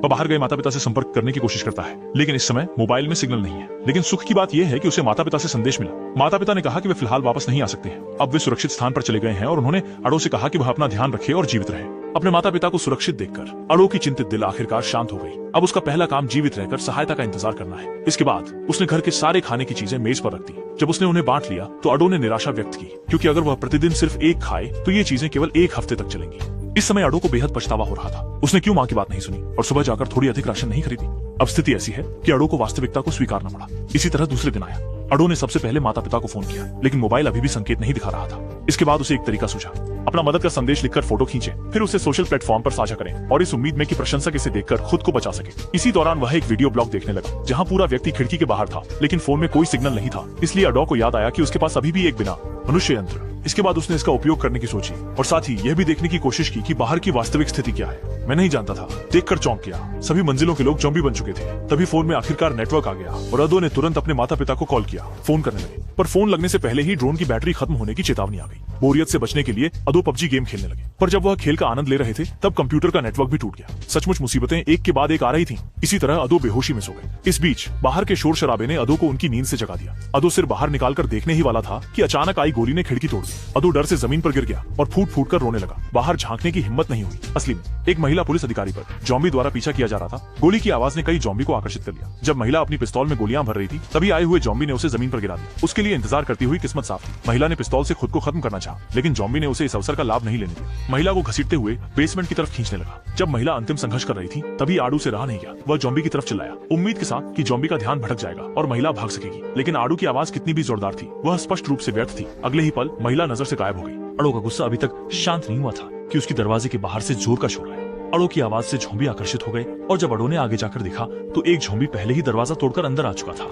वह बाहर गए माता पिता से संपर्क करने की कोशिश करता है, लेकिन इस समय मोबाइल में सिग्नल नहीं है। लेकिन सुख की बात यह है कि उसे माता पिता से संदेश मिला। माता पिता ने कहा कि वे फिलहाल वापस नहीं आ सकते हैं, अब वे सुरक्षित स्थान पर चले गए हैं और उन्होंने अडो से कहा कि वह अपना ध्यान रखे और जीवित रहे। अपने माता पिता को सुरक्षित देखकर अडो की चिंतित दिल आखिरकार शांत हो गई। अब उसका पहला काम जीवित रहकर सहायता का इंतजार करना है। इसके बाद उसने घर के सारे खाने की चीजें मेज पर रख दी। जब उसने उन्हें बांट लिया तो अडो ने निराशा व्यक्त की, क्योंकि अगर वह प्रतिदिन सिर्फ एक खाए तो ये चीजें केवल एक हफ्ते तक चलेंगी। इस समय अडो को बेहद पछतावा हो रहा था। उसने क्यों मां की बात नहीं सुनी और सुबह जाकर थोड़ी अधिक राशन नहीं खरीदी। अब स्थिति ऐसी है कि अडो को वास्तविकता को स्वीकारना पड़ा। इसी तरह दूसरे दिन आया। अडो ने सबसे पहले माता पिता को फोन किया, लेकिन मोबाइल अभी भी संकेत नहीं दिखा रहा था। इसके बाद उसे एक तरीका सूझा, अपना मदद का संदेश लिखकर फोटो खींचे, फिर उसे सोशल प्लेटफॉर्म पर साझा करें और इस उम्मीद में कि प्रशंसक इसे देखकर खुद को बचा सके। इसी दौरान वह एक वीडियो ब्लॉग देखने लगा, जहां पूरा व्यक्ति खिड़की के बाहर था, लेकिन फोन में कोई सिग्नल नहीं था। इसलिए अडो को याद आया कि उसके पास अभी भी एक बिना मनुष्य यंत्र। इसके बाद उसने इसका उपयोग करने की सोची और साथ ही यह भी देखने की कोशिश की कि बाहर की वास्तविक स्थिति क्या है। मैं नहीं जानता था, देखकर चौंक गया। सभी मंजिलों के लोग ज़ॉम्बी बन चुके थे। तभी फोन में आखिरकार नेटवर्क आ गया और अडो ने तुरंत अपने माता पिता को कॉल किया। फोन करने लगे, पर फोन लगने से पहले ही ड्रोन की बैटरी खत्म होने की चेतावनी आ गई। बोरियत से बचने के लिए अडो पबजी गेम खेलने लगे, पर जब वह खेल का आनंद ले रहे थे तब कंप्यूटर का नेटवर्क भी टूट गया। सचमुच मुसीबतें एक के बाद एक आ रही थीं। इसी तरह अडो बेहोशी में सो गए। इस बीच बाहर के शोर शराबे ने अडो को उनकी नींद से जगा दिया। अडो सिर बाहर निकालकर देखने ही वाला था कि अचानक आई गोली ने खिड़की तोड़ दी। अडो डर से जमीन पर गिर गया और फूट फूट कर रोने लगा। बाहर झांकने की हिम्मत नहीं हुई। असली में एक महिला पुलिस अधिकारी पर ज़ॉम्बी द्वारा पीछा किया जा रहा था। गोली की आवाज ने कई ज़ॉम्बी को आकर्षित कर लिया। जब महिला अपनी पिस्तौल में गोलियां भर रही थी, तभी आए हुए ज़ॉम्बी ने उसे जमीन पर गिरा दिया। उसके लिए इंतजार करती हुई किस्मत साफ थी। महिला ने पिस्तौल से खुद को खत्म करना चाहा, लेकिन ज़ॉम्बी ने उसे इस अवसर का लाभ नहीं लेने दिया। महिला को घसीटते हुए बेसमेंट की तरफ खींचने लगा। जब महिला अंतिम संघर्ष कर रही थी, तभी आडू से रहा नहीं गया। वह ज़ॉम्बी की तरफ चिल्लाया, उम्मीद के साथ कि ज़ॉम्बी का ध्यान भटक जाएगा और महिला भाग सकेगी। लेकिन आडू की आवाज कितनी भी जोरदार थी, वह स्पष्ट रूप से व्यर्थ थी। अगले ही पल महिला नजर से गायब हो गई। अडो का गुस्सा अभी तक शांत नहीं हुआ था कि उसकी दरवाजे के बाहर से जोर का शोर आया। अडो की आवाज से ज़ॉम्बी आकर्षित हो गए और जब अडो ने आगे जाकर देखा तो एक ज़ॉम्बी पहले ही दरवाजा तोड़कर अंदर आ चुका था।